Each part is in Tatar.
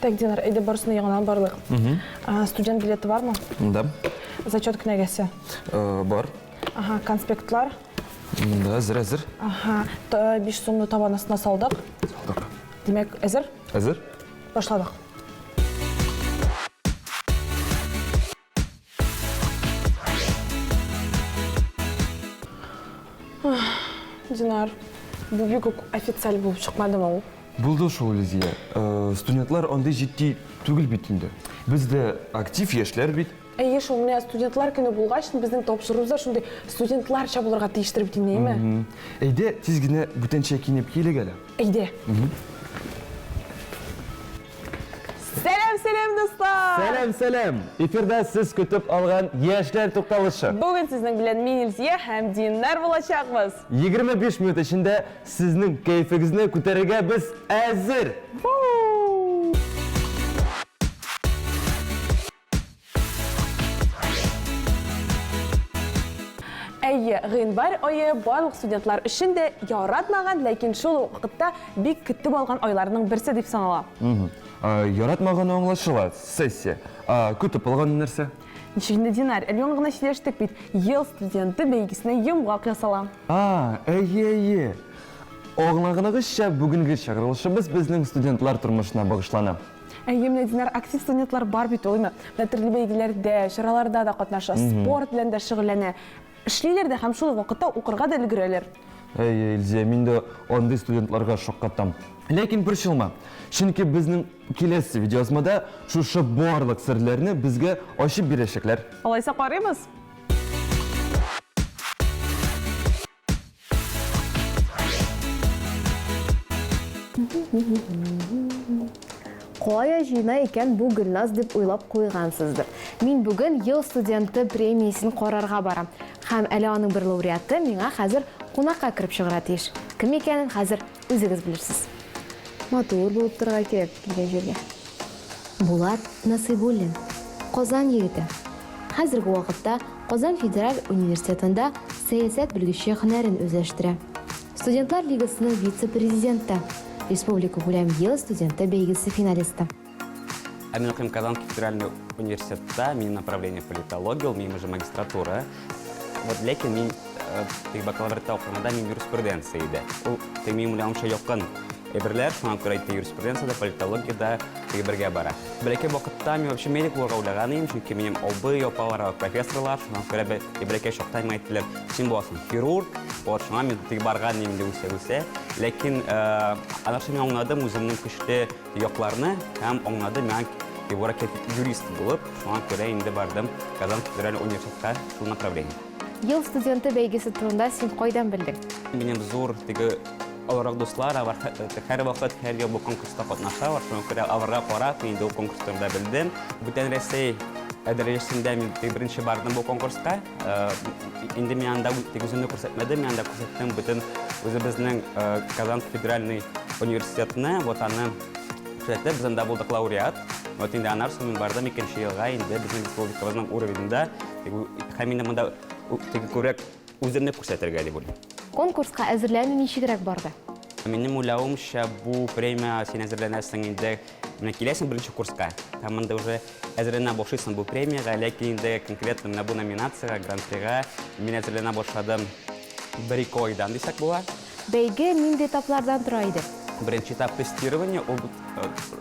Так, Динар, әйді барысына яңынан барлық. Студент билеті бар ма? Да. Зачет кінәгесі? Бар. Ага, конспектлар? Да, әзір. Ага, 5 сомны табан астына салдық. Салдық. Демек, әзір? Әзір. Башладық. Динар, бұл бек официаль болып шықмады ма ол? Болды шоу Лизия. Студентлар ондай жетті түгіл битінде. Бізді актив ешлер бит. Еш, ол міне студентлар күні болғашын біздің топшырымызда шындай студентлар чабыларға дейіштіріп дейіне ме? Әйде, тезгіне бүтінше кенеп келі кәлі. Әйде. Сәлем, достар! Сәлем! Эфирда сіз күтіп алған ешлер тоқталышы. Бүгін сіздің білен мен Илзия һәм Динар болашақмыз. 25 минут ішінде сіздің кайфыңызны көтеруге біз әзір. Әйе, ғинвар айы барлық студентлар үшін де яратмаған, ләкин шул вақытта бик күтіп алған айларының бірсі деп санала. Яратмаған оңлашыла, сессия. Күтіп алған нәрсе? Нешегінде Динар, әлі ғына шелештік бит, ел студенті бәйгісіне емғақ ясала. Әйе. Оғылағынығызша бүгінгі шағырылышымыз біздің студентлар тұрмышына бағышланы. Әйе, міне Динар, актив студентлар бар бит олымы. Түрлі бәйгілерде, шараларда да қатнаша, спорт білен де шығыләне. Ішлейлерді һәм шул вақытта оқырға да үлгірелер. Әйе, Илзия, мен де ондай студентларға шоққаттам. Ләкин бір шылма. Чөнки біздің келесі видеосымада шушы барлық сірлеріні бізге ашып берешеклер. Алайса қараймыз. Қалай жина екен бұл Гүлназ деп ойлап қойғансызdır. Мен бүгін ел студенті премиясын қорарға барам. Һәм әлі оның бір лауреаты меңа қазір қонаққа кіріп шығыра тиіш. Кім екенін қазір өзіңіз білірсіз. Матур болып тұрға керек келген жерге. Болат Насибуллин, Қозан егіті. Қазіргі уақытта Қозан Федераль университетінде саясат білгіші хөнәрін өзләштірә. Студентлар лигасының вице-президенті. Республика Гулям ел студенты бәйгесі финалисты. Мен оқимын Казанский федеральный университетта, менің направление политология, ол менің уже магистратура. Лекен мен бакалавриатта оқығанда мен юриспруденция еді. Ол менің ойлауымша жоққан әбірлер, шуңан көрі юриспруденцияда, политологияда бірге бара. Білеке вақытта мен вообще медик болға ойлағаным, чүнки менің обы, опалар, профессорлар, шуңан көрі білеке шоқтайым айттылар, сен боласың хирург, шуңан мен барған немде өсе. Ләкин анашы мен оңнадым өзімнің күшті yoqlarını һәм оңнады мен юрист болып, шуңан көрі енді бардым Казан федераль университетқа шул направление. Ел студенті бәйгесі турында сен қойдан білдің? Менің зор оларақ достар, һәр вақыт һәр ел бұл конкурста қатнаша, шуңан көрі аварға қарап, мен де ол конкурстарда білдім. Бүтән Ресей дәрежесінде мен бірінші бардым бұл конкурсқа. Енді мен анда өзімді көрсетмедім, мен анда көрсеттім бүтін өзіміздің Казан федеральный университетіне, аны көрсетті, біз анда болдық лауреат. Енді анар сомен бардым екінші елға, енді біздің республикамыздың уровенінде, һәм енді мұнда көрек өзімді көрсетірге деп ойлаймын. Конкурсқа әзірләну нешегірек барды? Менің ойлауымша бұл премия сен әзірленесің енді келесің бірінші курсқа. Тамында уже әзірлене бошыйсың бұл премияға, ләкин енді конкретно бұл номинацияға, гран-приға мен әзірлене бошадым бір-екі ойдан десек бола. Бәйге нинди этаплардан тұра еді? Бірінші этап тестирование, ол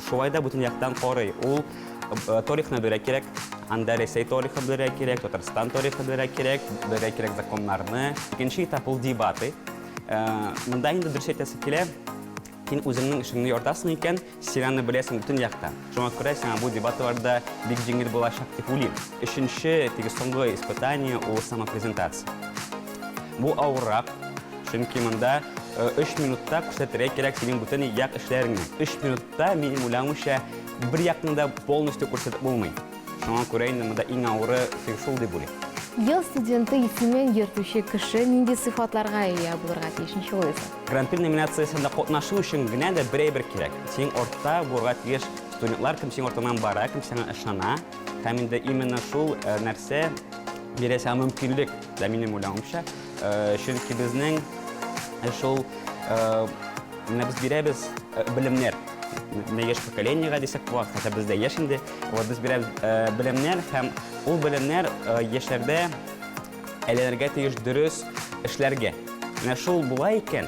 шуайда бүтін яқтан қорый. Ол тарихны біле керек, анда Ресей тарихы біле керек, Татарстан тарихы біле керек законларны. Екінші этап ол дебаты. Мұнда енді дүршетесі келе, сен өзіңнің ішіңні ортасың екен, сенаны білесің бүтін яқтан. Шуңа көрі сен бұл дебатыларда бик жеңіл болашақ деп ойлаймын. Үшінші, соңғы испытание ол самопрезентация. Бұл ауырақ, чүнки мұнда 3 минутта көрсетіре керек сенің бүтін яқ ішлеріңнен. 3 минутта менің ойлауымша бір яқында полностью көрсетіп болмайды. Шуңа көрі енді мұнда ең ауыры шул деп ойлаймын. Ел студенті есімен ертуші кіші нинди сыфатларға ие бұларға тиешінші ойлайсың? Гран-при номинациясында қатнашу үшін гіне де бір керек. Сен орта бұларға тиеш студентлар кім сен ортадан бара, кім сен ішана. Һәм енді именно шул нәрсе бересе мүмкінлік да менің ойлауымша. Чүнки біздің шул біз береміз білімнер. яшь поколениега дисек була, хотя бездә яшь инде. Вот без бирәбез белемнәр һәм ул белемнәр яшьләрдә әлләргә тиеш дөрес эшләргә. Менә шул була икән.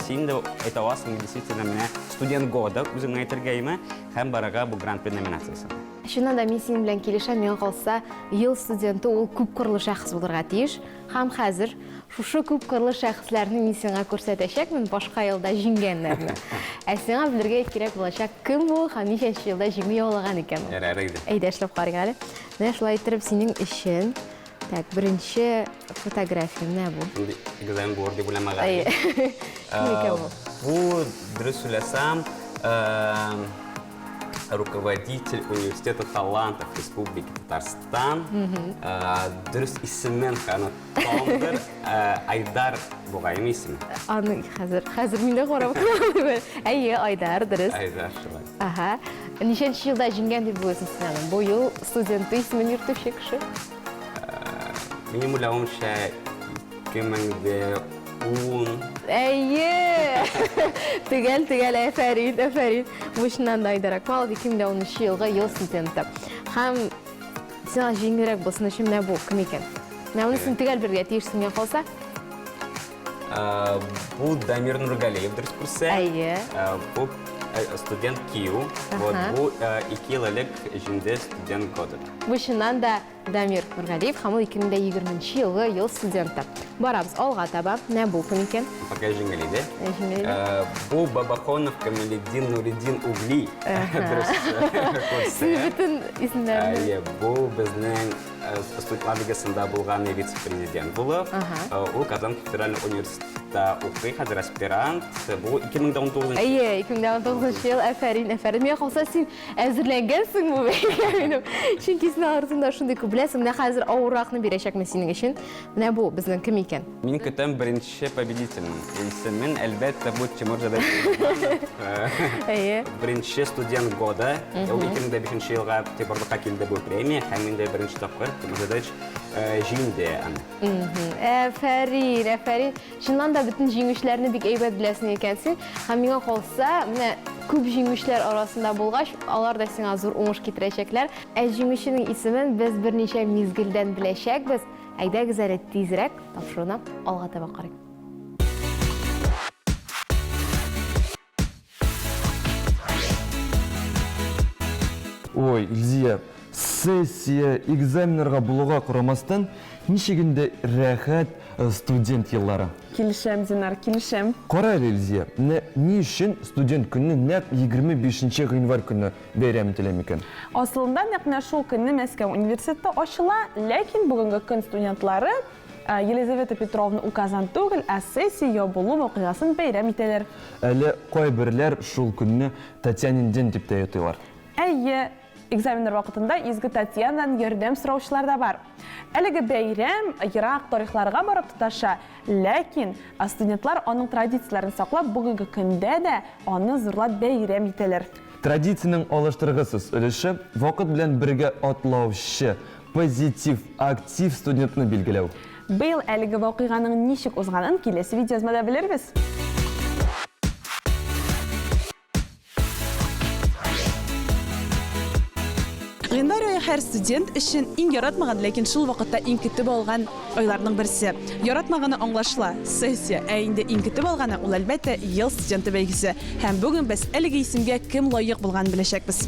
Син дә әйтә аласың, действительно, менә студент года үзеңне әйтергәме һәм барага бу гран-при номинациясе. Шуннан да мин синең белән килешәм, миңа калса, ел студенты ул күп кырлы шәхес булырга тиеш. Һәм хәзер шушы күп кырлы шәхесләрне мин сиңа күрсәтәчәкмен башка елда җиңгәннәрне. Ә сиңа белергә кирәк булачак кем бу һәм ничәнче елда җиңү яулаган икән. Ярар иде. Әйдә эшләп карыйк әле. Менә шулай итеп синең өчен так беренче фотография менә бу. Экзамен булыр дип уйламаган. Әйе. Бу дөрес сөйләсәм, руководитель университета талантов Республики Татарстан, дөрес исемен ханытамдыр, Айдар бугайым исеме. Аны хәзер миндә карап калдым. Әйе, Айдар дөрес. Айдар шулай. Аха. Ничәнче елда җиңгән дип буйсың син? Бу ел студенты исемен йөртүче кеше. Минем уйлавымча 2010. Әйе! Тегәл, әфәрин. Бу шуннан да Айдарак. Мал 2013 елга ел студенты. Һәм сиңа җиңгәрәк булсын өчен менә бу кем икән? Менә моны син тегәл бергә тиешсең калса. Бу Дамир Нургалиев дөрес күрсә. Әйе. Бу студент КИУ. Вот бу 2 ел элек җиңде студент года. Бу шуннан да Дамир Нургалиев һәм 2020 елгы ел студенты. Барабыз алга таба. Менә бу кем икән? Пока җиңелде. Бу Бабахонов Камалетдин Нуриддин Угли. Син бөтен исемнәрне. Әйе, бу безнең студентлар лигасында булган вице-президент булып, ул Казан федераль университетында укый, хәзер аспирант. Бу 2019 Әйе, 2019 ел. Әфәрин. Миңа калса син әзерләнгәнсең бу минем. Чөнки син арасында шундый күп беләсең. Менә хәзер авырракны бирәчәкмен синең өчен. Менә бу безнең кем икән? Мин көтәм беренче победителем. Исемен әлбәттә бу Тимур Җадәев. Әйе. Беренче студент года. Ул 2005 елга Тиборлыкка килде бу премия. Һәм инде беренче тапкыр Тимур Җадәев җиңде аны. Әфәрин. Шуннан да бөтен җиңүчеләрне бик әйбәт беләсең икәнсең. Һәм миңа калса, менә күп җиңүчеләр арасында булгач, алар да сиңа зур уңыш китерәчәкләр. Ә җиңүченең исемен без берничә мизгелдән беләчәкбез. Әйдәгез әле тизрәк тапшыруны алга таба карыйк. Ой, Илзия, сессия, экзаменларга булуга карамастан, ничегинде рәхәт студент еллары. Килешәм, Динар, килешәм. Кара әле, Илзия, ни өчен студент көнне нәкъ 25 гыйнвар көнне бәйрәм ителә микән? Асылында нәкъ шул көнне Мәскәү университеты ачыла, ләкин бүгенге көн студентлары Елизавета Петровна указан түгел, ә сессия ябылу вакыйгасын бәйрәм итәләр. Әле кайберләр шул көнне Татьянин ден дип тә йотыйлар. Әйе, экзаменнар вакытында изге Татьянадан ярдәм сораучылар да бар. Әлеге бәйрәм ерак тарихларга барып тоташа, ләкин студентлар аның традицияларын саклап, бүгенге көндә дә аны зурлап бәйрәм итәләр. Традицияның алыштыргысыз өлеше вакыт белән бергә атлаучы, позитив, актив студентны билгеләү. Быел әлеге вакыйганың ничек узганын киләсе видеозда белербез. Гыйнвар айы һәр студент өчен иң яратмаган, ләкин шул вакытта иң көтеп алган айларның берсе. Яратмаганы аңлашыла, сессия, ә инде иң көтеп алганы ул әлбәттә ел студенты бәйгесе. Һәм бүген без әлеге исемгә кем лаек булганын беләчәкбез.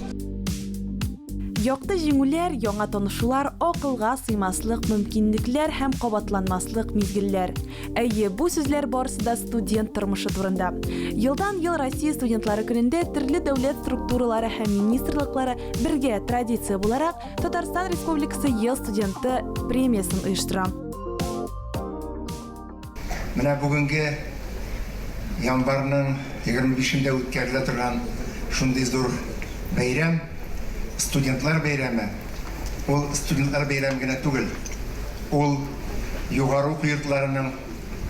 Якты җиңүләр, яңа танышулар, акылга сыймаслык мөмкинлекләр һәм кабатланмаслык мизгелләр. Әйе, бу сүзләр барысы да студент тормышы турында. Елдан-ел Россия студентлары көнендә төрле дәүләт структуралары һәм министрлыклары бергә традиция буларак Татарстан Республикасы ел студенты премиясын оештыра. Менә бүгенге январның 25-ндә үткәрелә торган шундый зур бәйрәм, студентлар бәйрәме. Ул студентлар бәйрәме генә түгел. Ул югары уку йортларының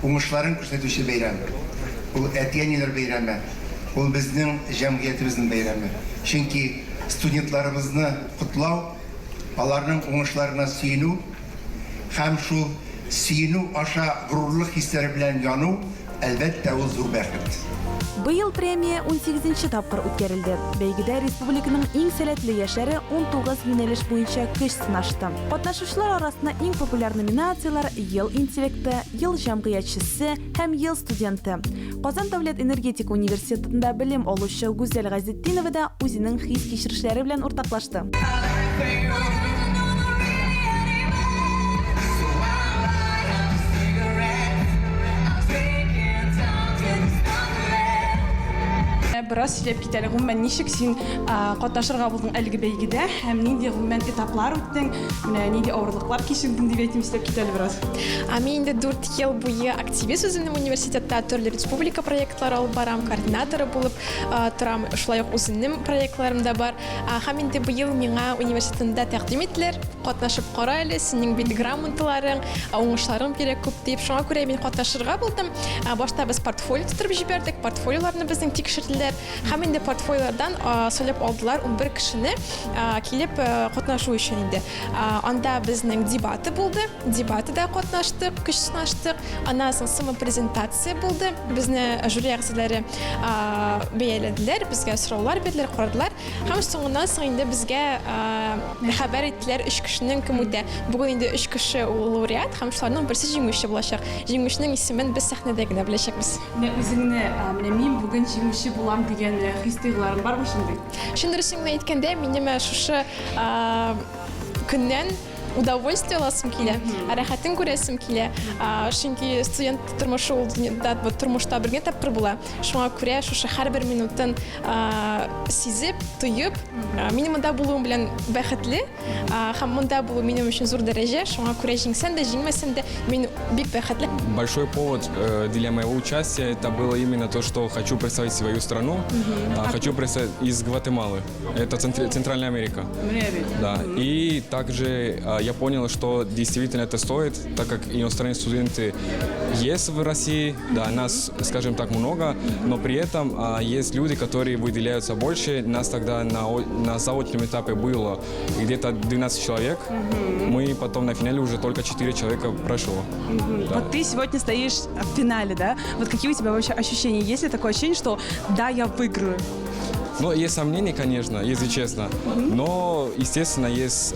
уңышларын күрсәтүче бәйрәм. Ул әти-әниләр бәйрәме. Ул безнең җәмгыятебезнең бәйрәме. Чөнки студентларыбызны котлау, аларның уңышларына сөенү һәм шул сөенү аша горурлык хисләре белән яну әлбәттә ул зур бәхет. Быйыл премия 18-нче тапкыр үткәрелде. Бәйгедә республиканың иң сәләтле яшьләре 19 юнәлеш буенча көч сынашты. Катнашучылар арасында иң популяр номинациялар Ел интеллекты, Ел җәмгыятьчесе һәм Ел студенты. Казан дәүләт энергетика университетында белем алучы Гүзәл Газетдинова да үзенең хис-кичерешләре белән уртаклашты. Biraz сөйләп китәлек. Гомумән ничек син катнашырга булдың әлеге бәйгедә һәм нинди гомумән этаплар үттең, менә нинди авырлыклар кичердең дип әйтим, сөйләп китәле biraz. Мин инде 4 ел буе активист үземнең университетта төрле республика проектлары алып барам, координаторы булып торам. Шулай ук үземнең проектларым да бар. Һәм инде быел миңа университетында тәкъдим иттеләр. Катнашып кара әле, синең бит грамоталарың, уңышларың кирәк күп дип. Шуңа күрә мин катнашырга булдым. Башта без портфолио тутырып җибәрдек. Портфолиоларны безнең тикшерделәр. Һәм инде портфолиолардан сөйләп алдылар 11 кешене килеп катнашу өчен инде. Анда безнең дебаты булды. Дебатыда катнаштык, көч сынаштык. Аннан соң самопрезентация булды. Безне жюри әгъзалары бәяләделәр, безгә сораулар бирделәр, карадылар. Һәм соңыннан соң инде безгә хәбәр иттеләр 3 кешенең кем үтә. Бүген инде 3 кеше лауреат һәм шуларның берсе җиңүче булачак. Җиңүченең исемен без сәхнәдә генә беләчәкбез. Үзеңне, менә мин бүген җиңүче булам дигән хис-тойгыларың бармы шундый? Шундый рәсемне әйткәндә, минем шушы көннән удовольствие аласым килә, рәхәтен күрәсем килә. Чөнки студент тормышы ул тормышта бер генә тапкыр була. Шуңа күрә шушы һәрбер минутын сизеп, тоеп, минем монда булуым белән бәхетле, һәм монда булу минем өчен зур дәрәҗә. Шуңа күрә җиңсәм дә, җиңмәсәм дә, мин бик бәхетле. Большой повод для моего участия это было именно то, что хочу представить свою страну. Хочу представить из Гватемалы. Это Центральная Америка. Да. И также я понял, что действительно это стоит, так как иностранные студенты есть в России, да, нас, скажем так, много, но при этом есть люди, которые выделяются больше. Нас тогда на заочном этапе было где-то 12 человек, мы потом на финале уже только 4 человека прошло. Да. Вот ты сегодня стоишь в финале, да? Вот какие у тебя вообще ощущения? Есть ли такое ощущение, что да, я выиграю? Ну, есть сомнения, конечно, если честно, но, естественно, есть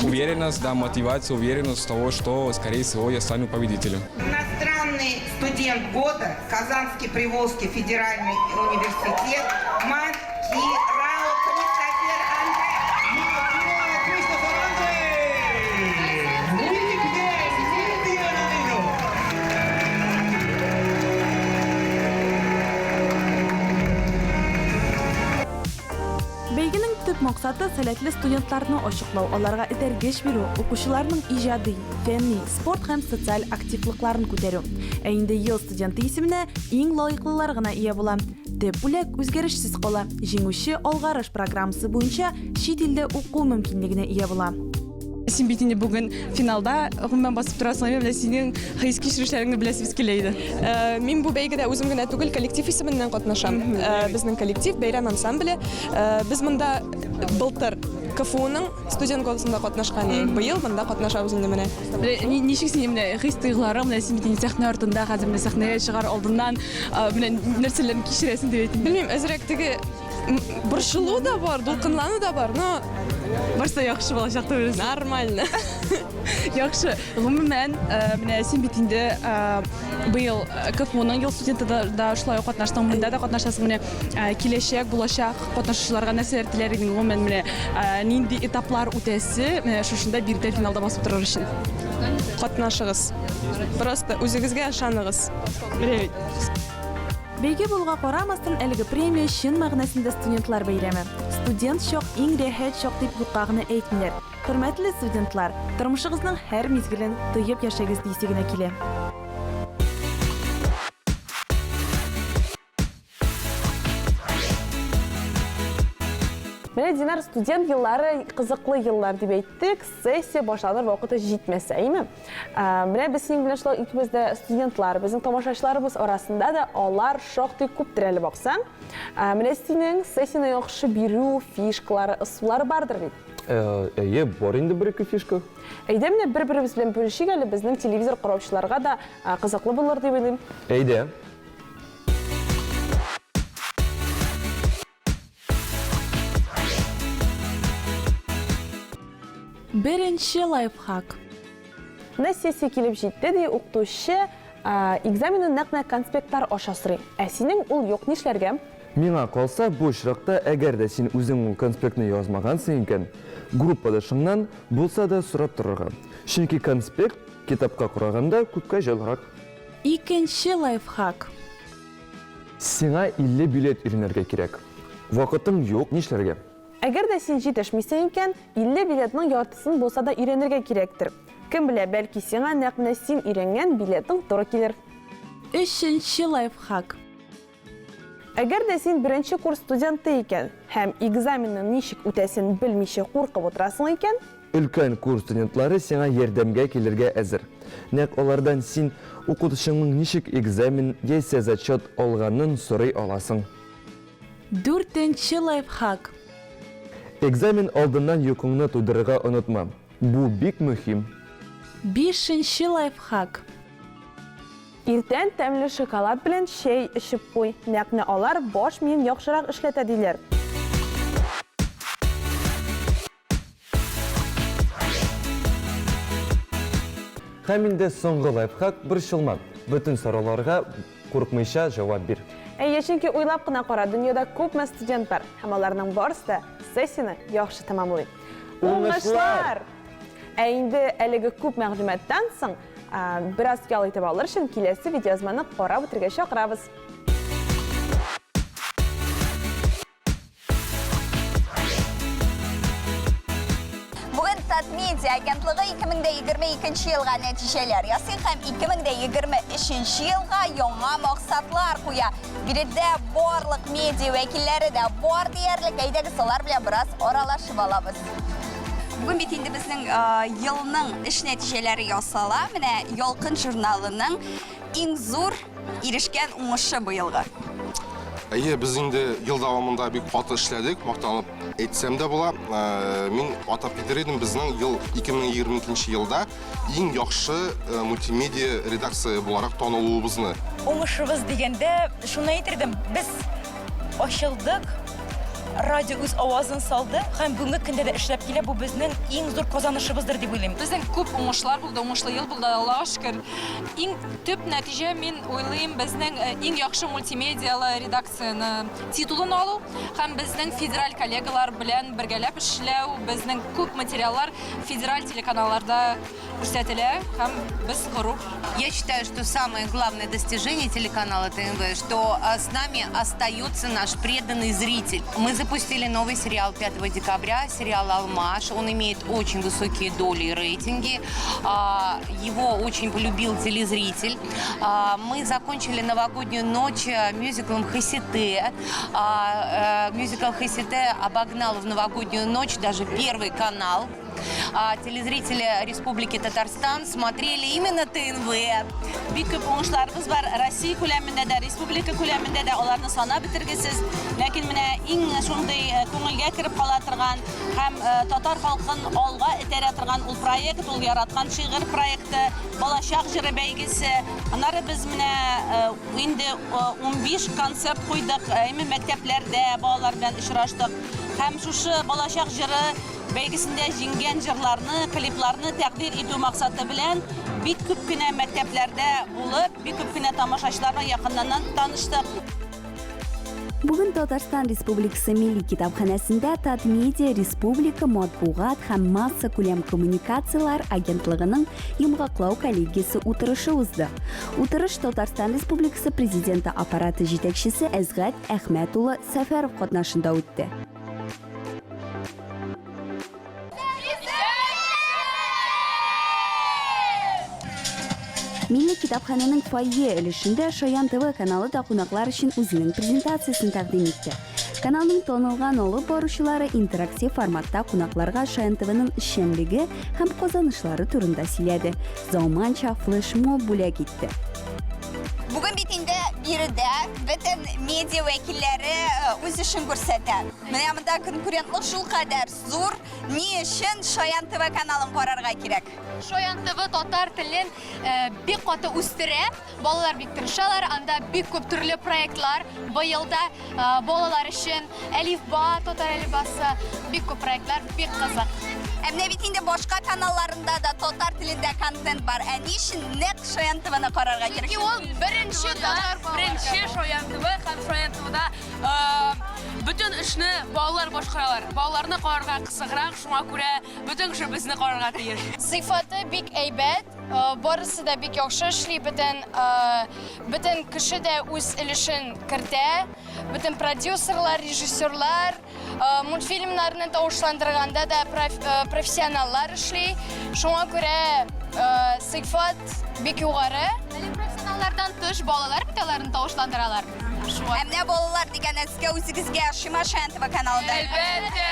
уверенность, да, мотивация, уверенность в того, что, скорее всего, я стану победителем. Иностранный студент года, Казанский Приволжский федеральный университет, Макирао Кристофер Бәйгенең төп максаты сәләтле студентларны ачыклау, аларга этәргеч бирү, укучыларның иҗади, фәнни, спорт һәм социаль активлыкларын күтәрү. Ә инде ел студенты исеменә иң лаеклылар гына ия була. Төп бүләк үзгәрешсез кала. Җиңүче алгарыш программасы буенча чит илдә уку мөмкинлегенә ия була. Син бит инде бүген финалда гомумән басып торасың, менә синең хис-кичерешләреңне беләсебез килә иде. Мин бу бәйгедә үзем генә түгел, коллектив исеменнән катнашам. Безнең коллектив бәйрәм ансамбле. Без монда былтыр КФУның студент годысында катнашкан. Быел монда катнашабыз инде менә. Ничек син менә хис-тойгыларың, менә син бит инде сәхнә артында, хәзер менә сәхнәгә чыгар алдыннан менә нәрсәләрне кичерәсең дип әйтим. Белмим, әзрәк теге борчылу да бар, дулкынлану да бар, но Барса яхшы булачак түгел. нормально. Яхшы. Гомумән, менә син бит инде быел КФУның ел студенты да шулай катнаштың, монда да катнашасың. Менә киләчәк булачак катнашучыларга нәрсәләр теләр идең? Гомумән, менә нинди этаплар үтәсе, менә шушында бирдә финалда басып торыр өчен. Катнашыгыз. Просто үзегезгә ышаныгыз. Бәйге булуга карамастан, әлеге премия чын мәгънәсендә студентлар бәйрәме. Студент чак иң рәхәт чак дип юкка гына әйтмиләр. Хөрмәтле студентлар, тормышыгызның һәр мизгелен тоеп яшәгез дисе генә килә. Менә Динар, студент еллары кызыклы еллар дип әйттек, сессия башланыр вакыты җитмәсә, әйме? Менә без синең белән шулай икебез дә студентлар, безнең тамашачыларыбыз арасында да алар шактый күптер әле баксаң. Менә синең сессияне яхшы бирү фишкалары, ысуллары бардыр бит. Әйе, бар инде бір-екі фишка. Әйдә менә бер-беребез белән бөлешик әле, безнең телевизор караучыларга да кызыклы булыр дип уйлыйм. Әйдә. Беренче лайфхак. На сессия килеп җитте ди, укытучы экзаменны нәкъ конспекттар аша сорый. Ә синең ул юк нишләргә? Миңа калса, бу очракта, әгәр дә син үзең ул конспектны язмагансың икән, группадашыңнан булса да сорап торырга. Чөнки конспект китапка караганда күпкә җайлырак. Икенче лайфхак. Сиңа 50 билет өйрәнергә кирәк. Вакытың юк, нишләргә? Әгәр дә син җитешмисең икән, 50 билетның яртысын булса да өйрәнергә кирәктер. Кем белә, бәлки сиңа нәкъ менә син өйрәнгән билетың туры килер. Өченче лайфхак. Әгәр дә син беренче курс студенты икән һәм экзаменны ничек үтәсен белмичә куркып утырасың икән, Өлкән курс студентлары сиңа ярдәмгә килергә әзер. Нәкъ алардан син укытучыңның ничек экзамен яисә зачет алганын сорый аласың. Дүртенче лайфхак. Экзамен алдыннан йокыңны тудырырга онытма. Бу бик мөһим. Бишенче лайфхак. Иртән тәмле шоколад белән чәй эчеп куй. Нәкъ алар баш миен яхшырак эшләтә диләр. Һәм инде соңгы лайфхак борчылма. Бөтен сорауларга курыкмыйча җавап бир. Чөнки уйлап кына кара, дөньяда күпме студент бар, һәм аларның барысы да сессияны яхшы тәмамлый. Уңышлар! Инде әлеге күп мәгълүматтан соң бераз ял итеп алыр өчен киләсе видеоязманы карап үтергә чакырабыз. Бүген Татмедиа агентлыгы 2022 елга нәтиҗәләр ясый һәм 2023 елга яңа максатлар куя. Биредә барлык медиа вәкилләре дә бар диярлек, әйдәгез алар белән бераз аралашып алабыз. Бүген бит инде безнең елның эш нәтиҗәләре ясала. Менә Ялкын журналының иң зур ирешкән уңышы быелгы. Әйе, біз инде ел дәвамында бик каты эшләдек, мактанып әйтсәм дә була. Мин атап китер идем, безнең ел 2022 елда иң яхшы мультимедиа редакция буларак танылуыбызны. Уңышыбыз дигәндә, шуны әйтердем, без ачылдык, радио үз авазын салды һәм бүгенге көндә дә эшләп килә. Бу безнең иң зур казанышыбыздыр дип уйлыйм. Безнең күп уңышлар булды, уңышлы ел булды, Аллаһка шөкер. Иң төп нәтиҗә, мин уйлыйм, безнең иң яхшы мультимедиалы редакцияны титулын алу һәм безнең федераль коллегалар белән бергәләп эшләү, безнең күп материаллар федераль телеканалларда күрсәтелә һәм без горур. Я считаю, что самое главное достижение телеканала ТНВ, что с нами остается наш преданный зритель. Мы запустили новый сериал 5 декабря, сериал «Алмаш». Он имеет очень высокие доли и рейтинги. Его очень полюбил телезритель. Мы закончили новогоднюю ночь мюзиклом «Хасите». Мюзикл «Хасите» обогнал в новогоднюю ночь даже Первый канал. Телезрители Республики Татарстан смотрели именно ТНВ. Бик күп уңышларыбыз бар. Россия күләмендә дә, республика күләмендә дә аларны санап бетергесез. Ләкин менә иң шундый күңелгә кереп кала торган һәм татар халкын алга этәрә торган ул проект, ул яраткан шигырь проекты, балачак җыры бәйгесе. Аннары без менә инде 15 концерт куйдык. Мәктәпләрдә балалар белән очраштык. Һәм шушы балачак җыры бәйгесендә җиңгән җырларны, клипларны тәкъдир итү максаты белән бик күп кенә мәктәпләрдә булып, бик күп кенә тамашачыларга якыннан таныштык. Бүген Татарстан Республикасы Милли китапханәсендә Татмедиа Республика матбугат һәм масса күләм коммуникациялар агентлыгының йомгаклау коллегиясе утырышы узды. Утырыш Татарстан Республикасы Президенты аппараты җитәкчесе Әзгать Әхмәт улы Сәфәров катнашында үтте. Милли китапханәнең фойе өлешендә Шаян ТВ каналы да кунаклар өчен үзенең презентациясын тәкъдим итте. Каналның танылган алып баручылары интерактив форматта кунакларга Шаян ТВның эшчәнлеге һәм казанышлары турында сөйләде. Заманча флешмоб бүләк итте. Bugün bitinde birde bütün medya vekilleri öz işin görsətə. Mənə bunda konkurentlik şul kadar zor. Ni için Şoyan TV kanalın qararğa kirek? Şoyan TV tatar tilin bir katı üstüre, balalar bik tırışalar, anda bik köp türlü proyektlar. Bu yılda balalar için Elifba, tatar Elifbası, bik köp proyektlar, bik kızık. Emne bitinde başka kanallarında da tatar tilinde content var. Niçin ne Şoyan TV'ne qararğa kirek? Çünkü o birinci Şoyan TV, hem Şoyan TV'da bütün işini balalar başqaralar. Balalarını qararğa kısıqraq, şuna göre bütün kişi bizni qararğa teyir. Sıfatı bik eybet, barısı da bik yaxşı işli, bütün kişi de öz ilişin kirte, bütün prodüserler, rejissörler, multfilmlerini tavuşlandırganda da profesyonellar işli. Şuna göre sıfat bik yukarı. Profesyonellerden dış balalar bitalarını tavuşlandıralar. Emne bolalar deganizga o'zingizga Shima Şoyan TV kanalida. Elbette.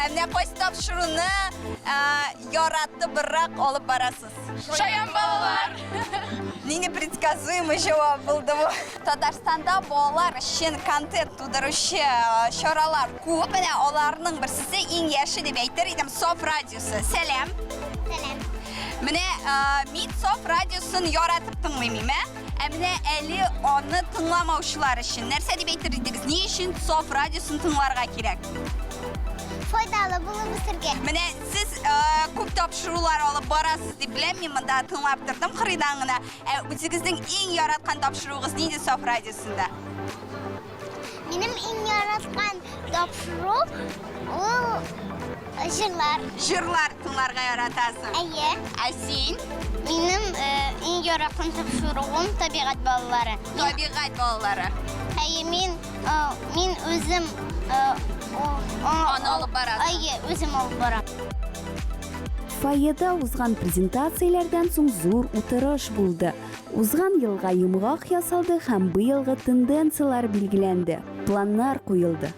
Emne post topshiruvni yaratib biroq olib borasiz. Şoyan balalar. Не непредсказуемый javob bo'ldi bu. Tataristonda bolalar uchun kontent tug'diruvchi choralar ko'p. Mana ularning birisi eng yaxshi deb aytar edim, Sof radiosi. Salam. Salam. Mana men Sof radiosini yaratib tinglayman. Emine eli onu tınlamovchilar için narsa deb aytardingiz? Ne için Sof radiosini tinglarga kerak? Foydali bo'lib o'sirgan. Mana siz ko'p topshiruvlar olib borasiz deb bilaman, menda tinglab turdim qiridangina. O'zingizning eng yaratgan topshiruvingiz neydi Sof radiosida? Benim eng yaratgan topshiruv u jırlar. Jırlar tinglarga yaratasiz. Ayye. Sen? Benim eng yaratgan topshiruvim tabiat bolalari. Tabiat bolalari. Ayye, men o'zim onu olib borasiz. Ayye, o'zim olib boraman. Foyeda uzgan prezentatsiyalardan so'ng zo'r o'tirish bo'ldi. Uzgan yilga yumg'oq yasaldi ham bu yilga tendensiyalar belgilandi. Planlar qo'yildi.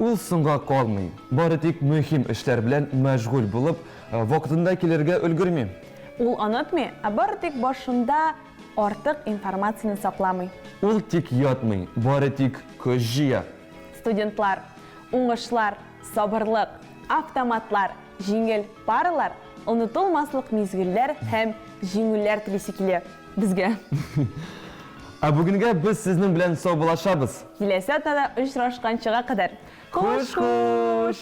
Ул соңга калмый. Бары тик мөһим эшләр белән мәшгуль булып, вакытында килергә өлгерми. Ул онытмый, бары тик башында артык информацияны сакламый. Ул тик ятмый, бары тик көз җыя. Студентлар, уңышлар, сабырлык, автоматлар, җиңел паралар, онытылмаслык мизгелләр һәм җиңүләр телисе килә безгә. Бүгенгә без сезнең белән саубулашабыз. Киләсе атнада очрашканчыга кадәр. Хуш-хуш!